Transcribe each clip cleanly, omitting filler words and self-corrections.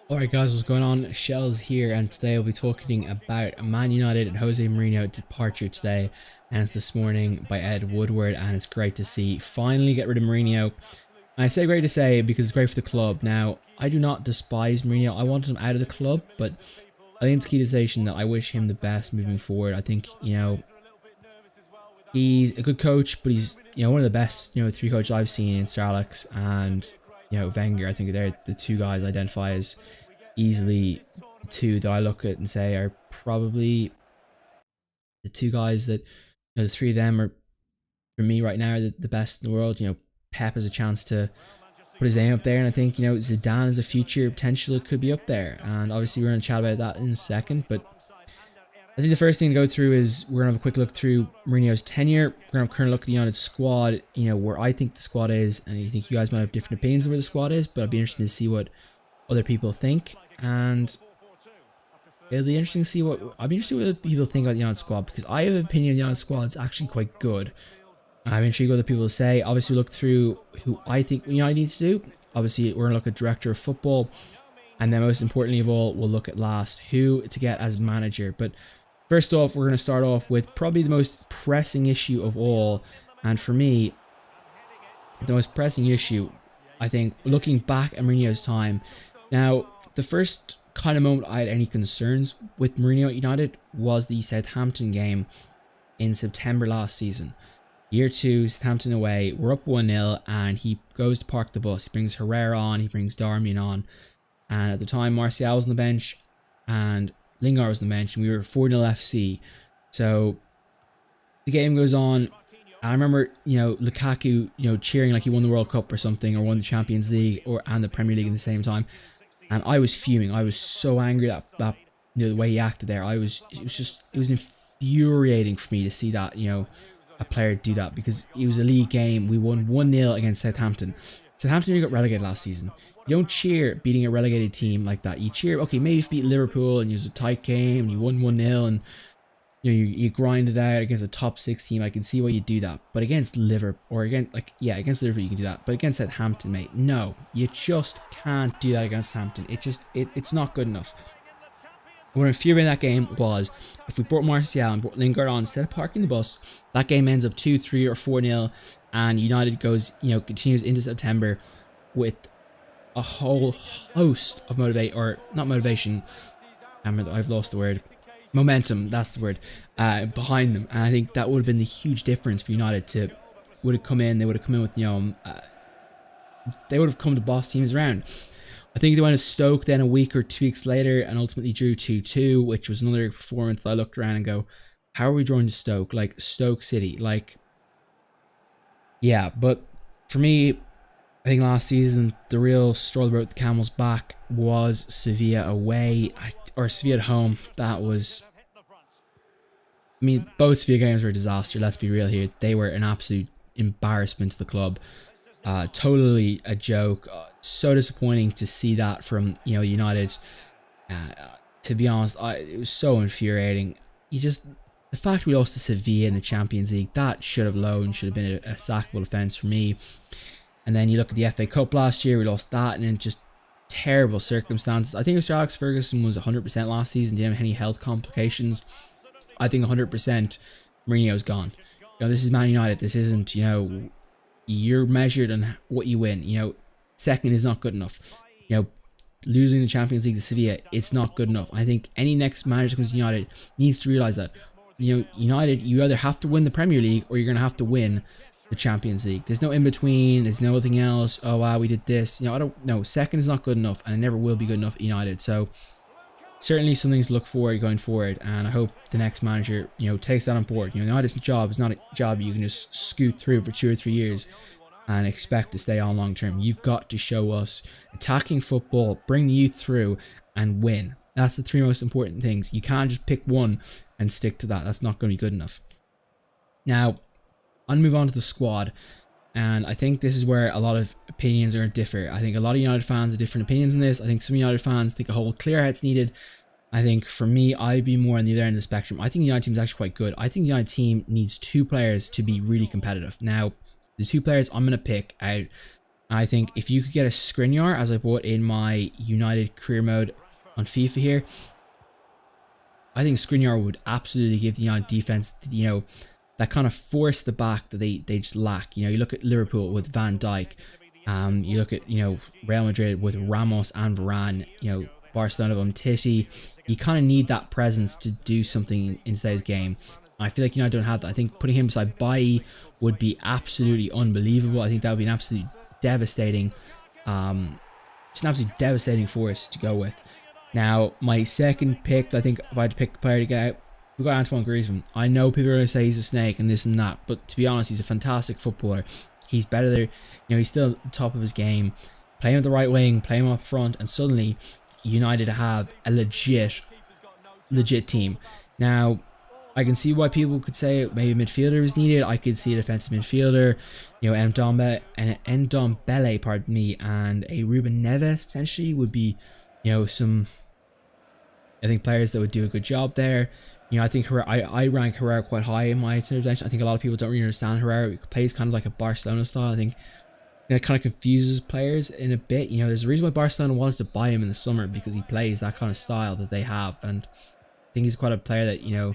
Alright guys, what's going on? Shellz here, and today I'll be talking about Man United and Jose Mourinho departure today, announced this morning by Ed Woodward, and it's great to see finally get rid of Mourinho. And I say great to say because it's great for the club. Now, I do not despise Mourinho. I wanted him out of the club, but I think it's key to say that I wish him the best moving forward. I think, he's a good coach, but he's, one of the best, three coaches I've seen in Sir Alex and Wenger. I think they're the two guys I identify as easily the two that I look at and say are probably the two guys that, the three of them are, for me right now, are the best in the world. Pep has a chance to put his name up there, and I think, Zidane is a future potential, could be up there, and obviously we're going to chat about that in a second, but I think the first thing to go through is we're going to have a quick look through Mourinho's tenure. We're going to have a current look at the United squad, where I think the squad is, and I think you guys might have different opinions on where the squad is, but I'd be interested to see what other people think, and it'll be interesting to see what people think about the United squad, because I have an opinion the United squad is actually quite good. I'm intrigued what other people say. Obviously, look through who I think United needs to do. Obviously, we're going to look at director of football, and then most importantly of all, we'll look at last who to get as manager. But first off, we're going to start off with probably the most pressing issue of all, and for me, the most pressing issue, I think, looking back at Mourinho's time. Now, the first kind of moment I had any concerns with Mourinho at United was the Southampton game in September last season. Year 2, Southampton away, we're up 1-0, and he goes to park the bus. He brings Herrera on, he brings Darmian on, and at the time Martial was on the bench, and Lingard was on the bench, and we were 4-0 FC. So the game goes on, and I remember, Lukaku, cheering like he won the World Cup or something, or won the Champions League and the Premier League at the same time. And I was fuming. I was so angry that the way he acted there. It was infuriating for me to see that, a player do that, because it was a league game. We won 1-0 against Southampton. Southampton got relegated last season. You don't cheer beating a relegated team like that. You cheer, okay, maybe you beat Liverpool and it was a tight game and you won 1-0 and you grind it out against a top 6 team. I can see why you do that. But against Liverpool, or against Liverpool you can do that. But against Southampton, mate, no. You just can't do that against Southampton. It's not good enough. What infuriating that game was, if we brought Martial and brought Lingard on instead of parking the bus, that game ends up 2-3 or 4-0, and United goes, continues into September with a whole host of I've lost the word. Momentum, that's the word, behind them. And I think that would have been the huge difference for United. They would have come in with, they would have come to boss teams around. I think they went to Stoke then a week or 2 weeks later and ultimately drew 2-2, which was another performance that I looked around and go, how are we drawing to Stoke? Like, Stoke City, yeah. But for me, I think last season, the real straw that broke the camel's back was Sevilla away, or Sevilla at home. That was, both Sevilla games were a disaster, let's be real here. They were an absolute embarrassment to the club. Totally a joke. So disappointing to see that from United. To be honest, it was so infuriating. The fact we lost to Sevilla in the Champions League, that should have been a sackable offence for me. And then you look at the FA Cup last year, we lost that, and in just terrible circumstances. I think Sir Alex Ferguson was 100% last season, didn't have any health complications. I think 100% Mourinho's gone. This is Man United. This isn't, you're measured on what you win. Second is not good enough. Losing the Champions League to Sevilla, it's not good enough. I think any next manager that comes to United needs to realise that. United, you either have to win the Premier League or you're going to have to win the Champions League. There's no in between. There's nothing else. Oh wow, we did this. I don't know. Second is not good enough, and it never will be good enough at United. So certainly something to look forward going forward, and I hope the next manager takes that on board. United's job is not a job you can just scoot through for 2 or 3 years and expect to stay on long term. You've got to show us attacking football, bring the youth through, and win. That's the 3 most important things. You can't just pick one and stick to that. That's not going to be good enough. Now, I'll move on to the squad, and I think this is where a lot of opinions are going to differ. I think a lot of United fans have different opinions on this. I think some United fans think a whole clear head's needed. I think for me, I'd be more on the other end of the spectrum. I think the United team is actually quite good. I think the United team needs 2 players to be really competitive. Now, the 2 players I'm going to pick out And I think if you could get a Skriniar, as I bought in my United career mode on FIFA here, I think Skriniar would absolutely give the United defense, that kind of force the back that they just lack. You look at Liverpool with Van Dijk. You look at, Real Madrid with Ramos and Varane, Barcelona with Umtiti. You kind of need that presence to do something in today's game. I feel like United don't have that. I think putting him beside Bailly would be absolutely unbelievable. I think that would be an absolutely devastating, just an absolutely devastating force to go with. Now, my second pick, I think if I had to pick a player to get out, we got Antoine Griezmann. I know people are going to say he's a snake and this and that, but to be honest, he's a fantastic footballer. He's better there. He's still at the top of his game. Play him at the right wing, play him up front, and suddenly United have a legit team. Now, I can see why people could say maybe a midfielder is needed. I could see a defensive midfielder, Ndombele, pardon me, and a Ruben Neves potentially would be, some, I think, players that would do a good job there. I think I rank Herrera quite high in my intervention. I think a lot of people don't really understand Herrera. He plays kind of like a Barcelona style. I think it kind of confuses players in a bit. There's a reason why Barcelona wanted to buy him in the summer, because he plays that kind of style that they have, and I think he's quite a player that, I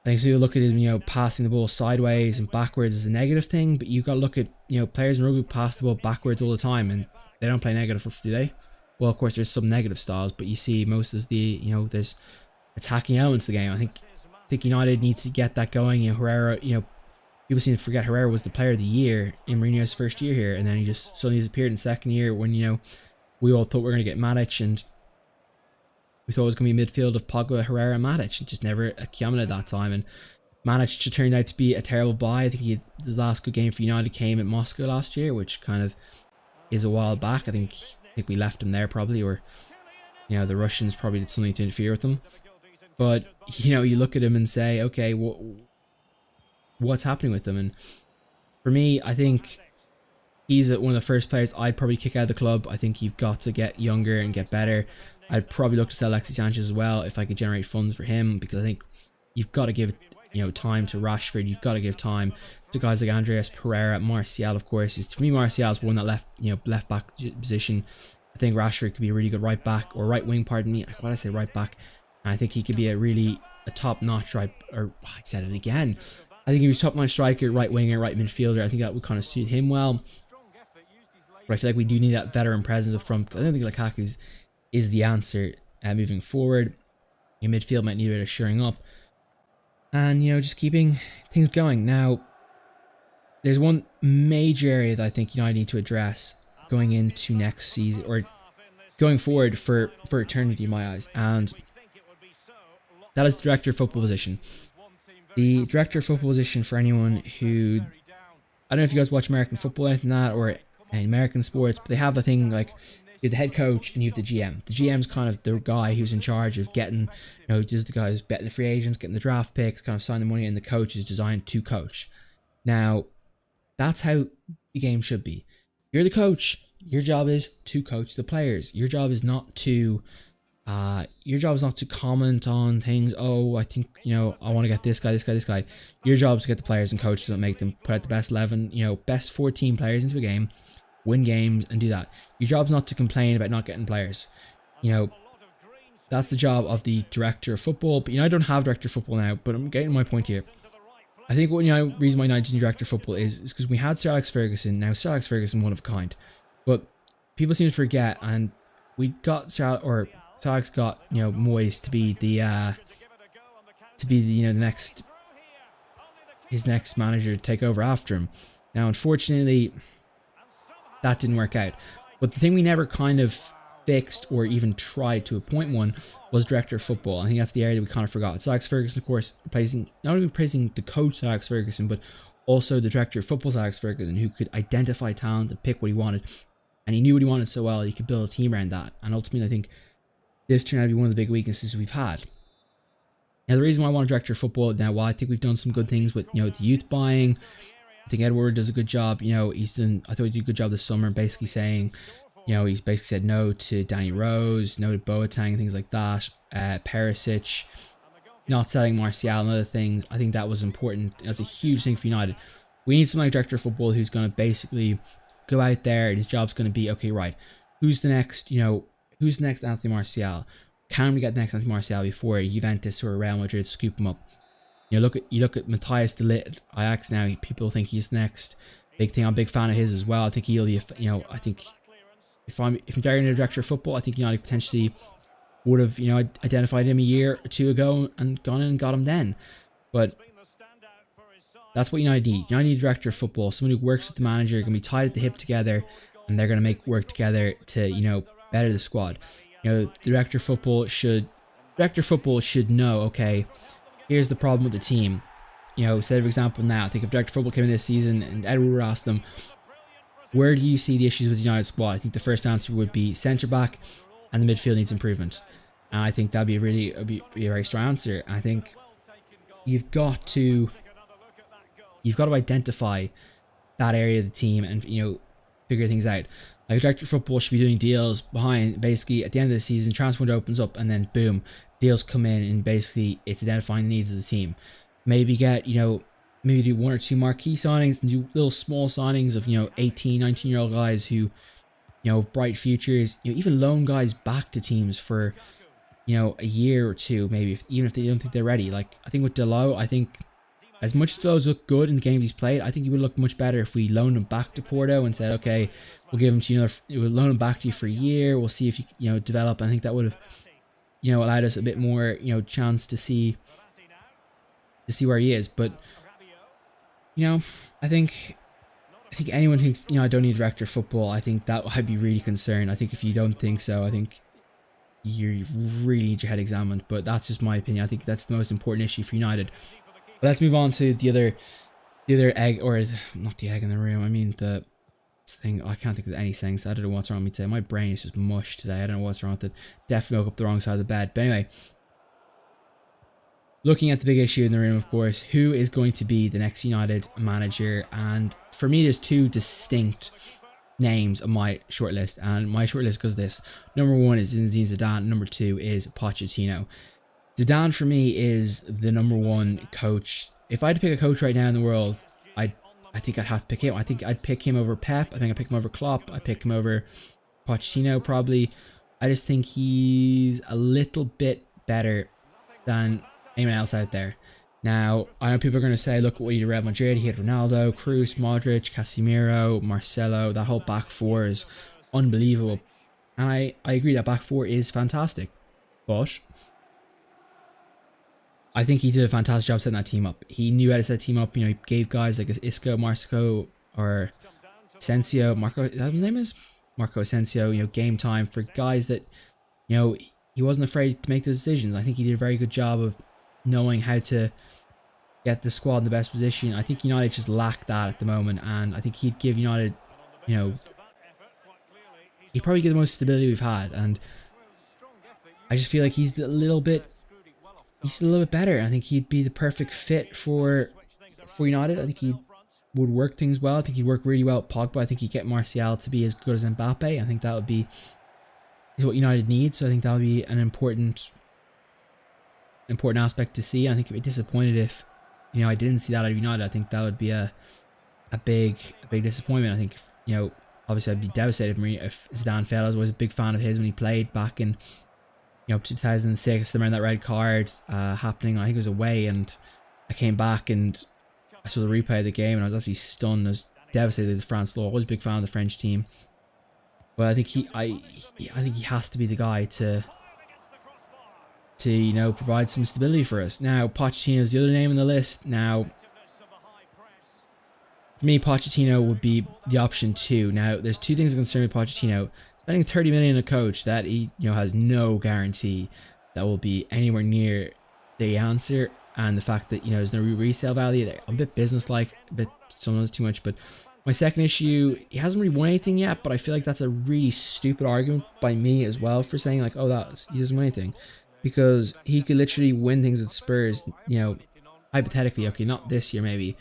think so you look at him, passing the ball sideways and backwards is a negative thing, but you got to look at, players in rugby pass the ball backwards all the time, and they don't play negative, do they? Well, of course, there's some negative styles, but you see most of the, there's attacking elements of the game. I think United needs to get that going. Herrera, people seem to forget Herrera was the player of the year in Mourinho's first year here, and then he just suddenly disappeared in second year when, we all thought we were going to get Matic, and we thought it was going to be a midfield of Pogba, Herrera, and Matic. It just never accumulated that time, and Matic just turned out to be a terrible buy. I think his last good game for United came at Moscow last year, which kind of is a while back. I think we left him there probably, or the Russians probably did something to interfere with them. But you look at him and say, okay, what's happening with them? And for me, I think he's one of the first players I'd probably kick out of the club. I think you've got to get younger and get better. I'd probably look to sell Alexis Sanchez as well if I could generate funds for him, because I think you've got to give time to Rashford. You've got to give time to guys like Andreas Pereira. Martial, of course, for me, Martial is one that left back position. I think Rashford could be a really good right back, or right wing, pardon me. Why did I say right back? And I think he could be a top-notch I said it again. I think he was top-notch striker, right winger, right midfielder. I think that would kind of suit him well. But I feel like we do need that veteran presence up front. I don't think Lukaku is the answer moving forward. Your midfield might need a bit of shoring up, and just keeping things going. Now, there's one major area that I think United need to address going into next season, or going forward for eternity in my eyes, and that is the director of football position. The director of football position, for anyone who, I don't know if you guys watch American football or anything like that, or American sports, but they have the thing like you have the head coach and you have the GM. The GM's kind of the guy who's in charge of getting, just the guys betting the free agents, getting the draft picks, kind of signing the money, and the coach is designed to coach. Now, that's how the game should be. You're the coach. Your job is to coach the players. Your job is not to comment on things. Oh, I think, I want to get this guy. Your job is to get the players and coach them, make them put out the best 11, best 14 players into a game, win games, and do that. Your job's not to complain about not getting players. That's the job of the director of football. But I don't have director of football now, but I'm getting my point here. I think what reason why United need director of football is because we had Sir Alex Ferguson. Now Sir Alex Ferguson, one of a kind, but people seem to forget, and we got Alex got Moyes to be the his next manager to take over after him. Now, unfortunately, that didn't work out. But the thing we never kind of fixed or even tried to appoint one was director of football. I think that's the area that we kind of forgot. So Alex Ferguson, of course, not only replacing the coach Alex Ferguson, but also the director of football Alex Ferguson, who could identify talent and pick what he wanted. And he knew what he wanted so well, he could build a team around that. And ultimately, I think this turned out to be one of the big weaknesses we've had. Now, the reason why I want a director of football, now, while I think we've done some good things with, the youth buying, I think Edward does a good job. I thought he did a good job this summer, basically saying, he's basically said no to Danny Rose, no to Boateng and things like that. Perisic, not selling Martial and other things. I think that was important. That's a huge thing for United. We need somebody like director of football who's going to basically go out there and his job's going to be, okay, right, who's the next, who's the next Anthony Martial? Can we get the next Anthony Martial before Juventus or Real Madrid scoop him up? You look at Matthias de Ligt at Ajax now. People think he's next big thing. I'm a big fan of his as well. I think he'll be, I think if I'm director of football, I think United potentially would have, identified him a year or two ago and gone in and got him then. But that's what United need. United need a director of football, someone who works with the manager, going to be tied at the hip together, and they're going to make work together to, better the squad. The director of football should know, okay, here's the problem with the team. Say for example now, I think if director of football came in this season and Edward would ask them, where do you see the issues with the United squad? I think the first answer would be centre back and the midfield needs improvement. And I think that'd be a very strong answer. I think you've got to identify that area of the team and figure things out. Like director of football should be doing deals behind, basically at the end of the season, transfer window opens up and then boom, deals come in and basically it's identifying the needs of the team. Maybe get, maybe do 1 or 2 marquee signings and do little small signings of, 18, 19-year-old guys who, bright futures, even loan guys back to teams for, a year or two, maybe, even if they don't think they're ready. Like, I think with Delo, I think as much as Delo's looked good in the games he's played, I think he would look much better if we loaned him back to Porto and said, okay, we'll give him to, we'll loan him back to you for a year. We'll see if you, develop. I think that would have, allowed us a bit more, chance to see where he is. But, I think anyone thinks, I don't need a director of football. I think that I'd be really concerned. I think if you don't think so, I think you really need your head examined. But that's just my opinion. I think that's the most important issue for United. But let's move on to the other egg, or not the egg in the room. I mean the thing. I can't think of any sayings. I don't know what's wrong with me today. My brain is just mush today. I don't know what's wrong with it. Definitely woke up the wrong side of the bed. But anyway, looking at the big issue in the room, of course, who is going to be the next United manager? And for me, there's 2 distinct names on my shortlist, and my shortlist goes this: number 1 is Zinedine Zidane. Number 2 is Pochettino. Zidane for me is the number 1 coach. If I had to pick a coach right now in the world, I think I'd have to pick him. I think I'd pick him over Pep. I think I'd pick him over Klopp. I'd pick him over Pochettino probably. I just think he's a little bit better than anyone else out there. Now, I know people are going to say, look at what he did at Real Madrid. He had Ronaldo, Cruz, Modric, Casemiro, Marcelo. That whole back 4 is unbelievable. And I agree that back 4 is fantastic. But I think he did a fantastic job setting that team up. He knew how to set a team up. He gave guys like Isco, Marco, or Asensio. Marco, is that what his name is? Marco Asensio, game time for guys that, he wasn't afraid to make those decisions. I think he did a very good job of knowing how to get the squad in the best position. I think United just lack that at the moment, and I think he'd give United, he'd probably give the most stability we've had, and I just feel like he's a little bit better. I think he'd be the perfect fit for United. I think he would work things well. I think he'd work really well with Pogba. I think he'd get Martial to be as good as Mbappe. I think that is what United needs. So I think that would be an important aspect to see. I think I'd be disappointed if I didn't see that out of United. I think that would be a big disappointment. I think obviously I'd be devastated if Zidane failed. I was always a big fan of his when he played back in 2006. I remember that red card happening. I think it was away, and I came back and I saw the replay of the game and I was absolutely stunned. I was devastated with France law. I was a big fan of the French team, but I think I think he has to be the guy to provide some stability for us. Now, Pochettino is the other name on the list. Now, for me, Pochettino would be the option 2. Now, there's 2 things that concern me with Pochettino. Spending 30 million on a coach that he has no guarantee that will be anywhere near the answer, and the fact that there's no resale value. I'm a bit businesslike, a bit sometimes too much. But my second issue, he hasn't really won anything yet, but I feel like that's a really stupid argument by me as well for saying like, oh, that he doesn't win anything, because he could literally win things at Spurs. Hypothetically, okay, not this year maybe,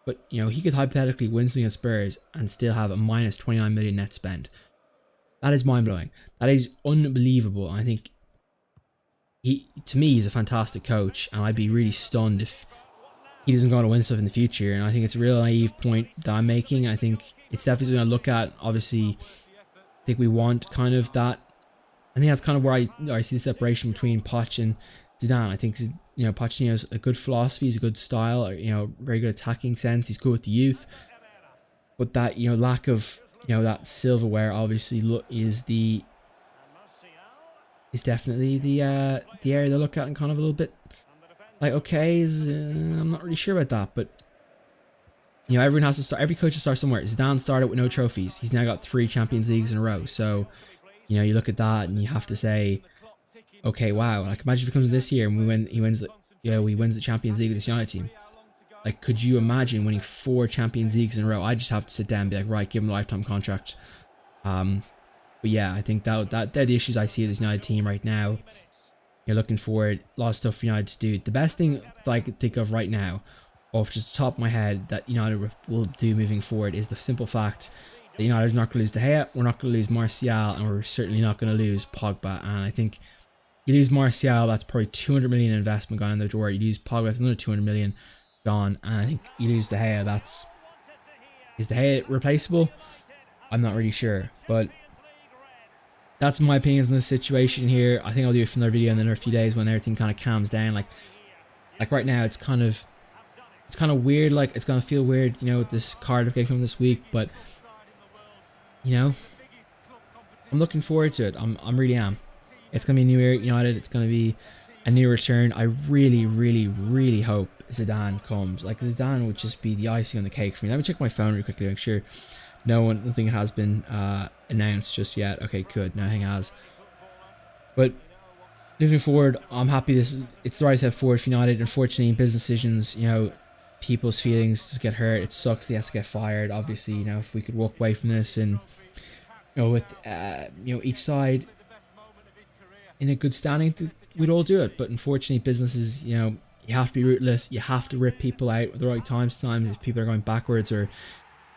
but he could hypothetically win something at Spurs and still have a minus 29 million net spend. That is mind-blowing. That is unbelievable. I think to me, he's a fantastic coach, and I'd be really stunned if he doesn't go on to win stuff in the future. And I think it's a real naive point that I'm making. I think it's definitely something I look at. Obviously, I think we want kind of that. I think that's kind of where I see the separation between Poch and Zidane. I think, you know, Pochettino has a good philosophy, he's a good style, you know, very good attacking sense, he's good with the youth. But that, you know, lack of, you know, that silverware obviously is definitely the area they look at and kind of a little bit like, okay, I'm not really sure about that, but you know, everyone has to start. Every coach has to start somewhere. Zidane started with no trophies. He's now got 3 Champions Leagues in a row. So, you know, you look at that and you have to say, okay, wow. Like, imagine if he comes in this year and he wins the Champions League with this United team. Like, could you imagine winning 4 Champions Leagues in a row? I just have to sit down and be like, right, give him a lifetime contract. But yeah, I think that they're the issues I see with this United team right now. You're looking forward, a lot of stuff for United to do. The best thing that I could think of right now, off just the top of my head, that United will do moving forward is the simple fact that United are not going to lose De Gea, we're not going to lose Martial, and we're certainly not going to lose Pogba. And I think you lose Martial, that's probably 200 million investment gone in the door. You lose Pogba, that's another 200 million gone. And I think you lose De Gea, is De Gea replaceable? I'm not really sure, but that's my opinions on this situation here. I think I'll do it for another video in another few days when everything kind of calms down. Like right now, it's kind of weird. Like, it's gonna feel weird, you know, with this Cardiff game coming this week. But you know, I'm looking forward to it. I'm really am. It's gonna be a new era at United. It's gonna be a new return. I really, really, really hope Zidane comes. Like, Zidane would just be the icing on the cake for me. Let me check my phone really quickly, make sure nothing has been announced just yet. Okay, good. Nothing has. But moving forward, I'm happy it's the right step forward for United. Unfortunately, in business decisions, you know, people's feelings just get hurt. It sucks he has to get fired. Obviously, you know, if we could walk away from this and, you know, with you know, each side in a good standing, we'd all do it. But unfortunately, businesses, you know, you have to be ruthless. You have to rip people out at the right times. Sometimes if people are going backwards, or,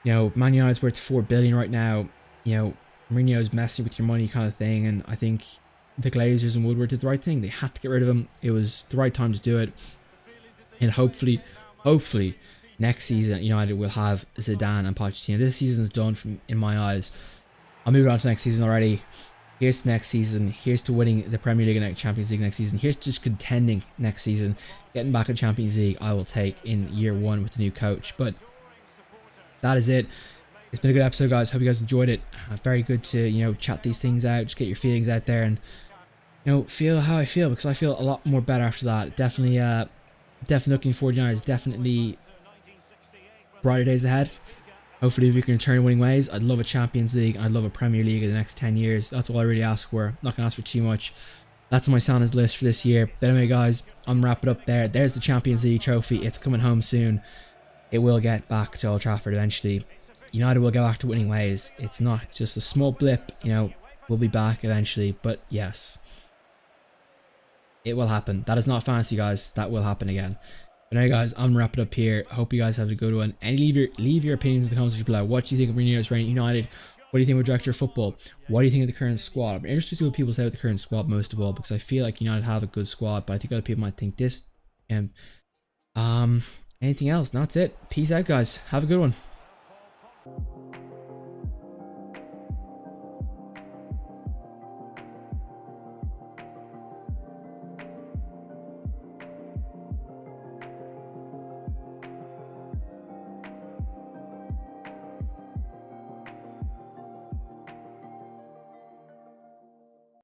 you know, Man United's worth 4 billion right now. You know, Mourinho's messing with your money kind of thing. And I think the Glazers and Woodward did the right thing. They had to get rid of him. It was the right time to do it. And hopefully next season United will have Zidane and Pochettino. This season's done in my eyes. I'll move on to next season already. Here's to next season. Here's to winning the Premier League and Champions League next season. Here's to just contending next season. Getting back in Champions League, I will take in year 1 with the new coach. But that is it. It's been a good episode, guys. Hope you guys enjoyed it. Very good to, you know, chat these things out, just get your feelings out there, and, you know, feel how I feel, because I feel a lot more better after that. Definitely looking forward to United. There's definitely brighter days ahead. Hopefully we can return winning ways. I'd love a Champions League. I'd love a Premier League in the next 10 years. That's all I really ask for. I'm not going to ask for too much. That's my Santa's list for this year. But anyway, guys, I'm wrapping up there. There's the Champions League trophy. It's coming home soon. It will get back to Old Trafford eventually. United will get back to winning ways. It's not just a small blip, you know, we'll be back eventually. But yes, it will happen. That is not fantasy, guys. That will happen again. But anyway, guys, I'm wrapping up here. Hope you guys have a good one. And leave your opinions in the comments below. What do you think of Mourinho's reign at United? What do you think of director of football? What do you think of the current squad? I'm interested to see what people say about the current squad most of all, because I feel like United have a good squad, but I think other people might think this. And anything else? And that's it. Peace out, guys. Have a good one.